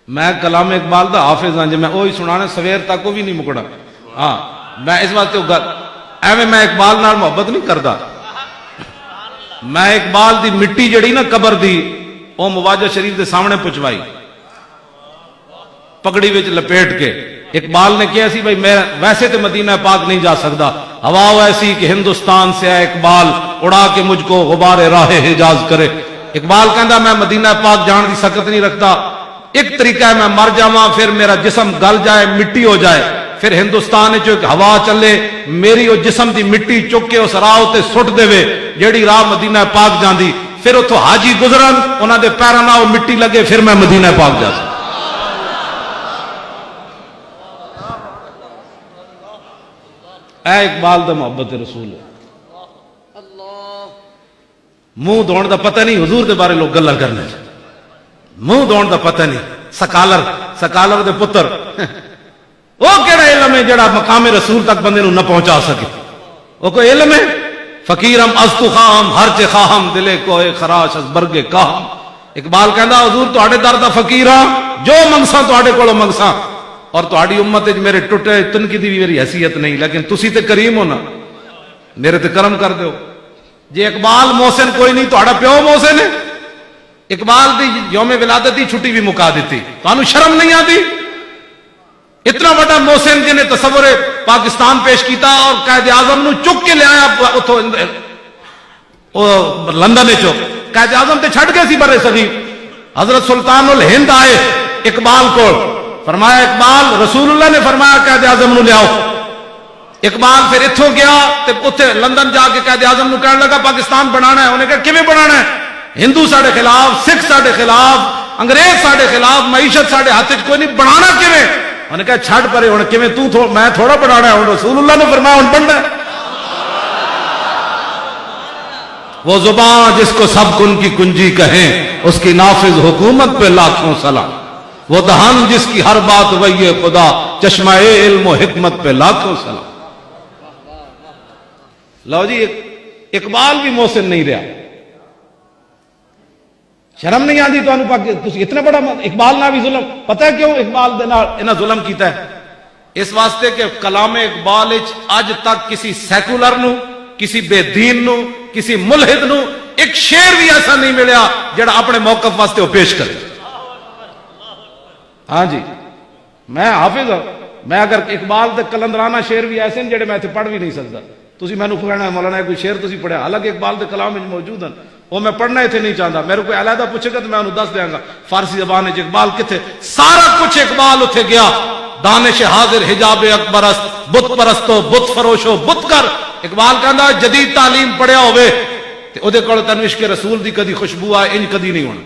میں کلام اقبال دا حافظ ہاں جی، میں وہی سنانا سویر تک وہ بھی نہیں مکڑا. ہاں میں اس واسطے گل ایویں میں اقبال نال محبت نہیں کردا. میں اقبال دی مٹی جڑی نا قبر دی وہ مواجہ شریف دے سامنے پہنچوائی پگڑی وچ لپیٹ کے. اقبال نے کیا سی بھائی میں ویسے تو مدینہ پاک نہیں جا سکتا، ہوا ایسی کہ ہندوستان سے ہے اقبال اڑا کے مجھ کو غبار راہ حجاز کرے. اقبال کہندا میں مدینہ پاک جان دی سکت نہیں رکھتا، ایک طریقہ ہے میں مر جاواں پھر میرا جسم گل جائے مٹی ہو جائے، پھر ہندوستان جو ایک ہوا چلے میری وہ جسم دی مٹی چک کے اس راہ تے سٹ دے جیڑی راہ مدینہ پاک جاندی، پھر اتھوں حاجی گزرن انہاں دے پیراں نال مٹی لگے پھر میں مدینہ پاک جا سکتا. اے اقبال دا محبت رسول ہے. منہ دھون دا پتہ نہیں حضور دے بارے لوگ گلاں کرنے، منہ دھون دا پتہ نہیں. سکالر دے پتر وہ کہڑا علم ہے جڑا مقام رسول تک بندے نو نہ پہنچا سکے؟ وہ کوئی علم ہے؟ فقیرم از تو خواہم ہر چے خواہم دلے کوئے خراش از برگے کاہم. اقبال کہندا حضور تہاڈے در دا فقیر ہاں، جو منگساں تہاڈے کولوں منگساں، اور تہاڈی امت وچ میرے ٹوٹے تنکی دی بھی میری حیثیت نہیں، لیکن تسی تے کریم ہو نا، میرے تے کرم کر دیو. جے اقبال محسن کوئی نہیں تہاڈا پیو محسن ہے. اقبال دی یوم ولادت دی چھٹی بھی مکا دیتی، تانوں شرم نہیں آتی؟ اتنا بڑا محسن جن نے تصور پاکستان پیش کیتا اور قائد اعظم نو چک کے لے آیا اتھوں لندن چو. قائد اعظم تے چھڈ گئے سی برے صغیر. حضرت سلطان الہند آئے اقبال کو، فرمایا اقبال رسول اللہ نے فرمایا قائد اعظم نو لے آؤ. اقبال پھر اتھوں گیا تے اتھے لندن جا کے قائد اعظم نو کہنے لگا پاکستان بنانا ہے. انہیں کہا کیویں بنانا ہے؟ ہندو ساڈے خلاف، سکھ ساڈے خلاف، انگریز ساڈے خلاف، معیشت ساڈے ہاتھ وچ کوئی نہیں، بنانا کیویں؟ انہوں نے کہا چھڑ پرے ہن کیویں میں تھوڑا بنانا ہے، رسول اللہ نے فرمایا ہن بننا ہے. وہ زبان جس کو سب کن کی کنجی کہیں اس کی نافذ حکومت پہ لاکھوں سلام. وہ دہان جس کی ہر بات وہی خدا چشمہ علم و حکمت پہ لاکھوں سلام. لو جی اقبال بھی محسن نہیں رہا. شرم نہیں آتی تو اتنا بڑا اقبال نہ بھی ظلم. پتہ ہے کیوں اقبال انہاں ظلم کیتا ہے؟ اس واسطے کہ کلام اقبال اج تک کسی سیکولر نو، کسی بے دین نو، کسی ملحد نو ایک شعر بھی ایسا نہیں ملیا جڑا اپنے موقف واسطے وہ پیش کرے. ہاں جی میں حافظ ہوں، میں اگر اقبال دے کلندرانہ شعر بھی ایسے ہیں جڑے میں پڑھ بھی نہیں سکتا. تسی مینوں کہنا مولانا کوئی شعر تسی پڑھیا، حالانکہ اقبال دے کلام وچ موجود ہیں، وہ میں پڑھنا اتنے نہیں چاہتا. میرے کوئی علیحدہ پوچھے گا تو میں انہوں دس دیاں گا فارسی زبان وچ اقبال کتنے. سارا کچھ اقبال اتنے گیا. دانش حاضر حجاب اکبر است، بت پرستو بت فروشو بت کر. اقبال کہندا جدید تعلیم پڑھیا ہوئے تے او دے کول تنوش کے رسول دی کدی خوشبو آئے انج کدی نہیں ہونا.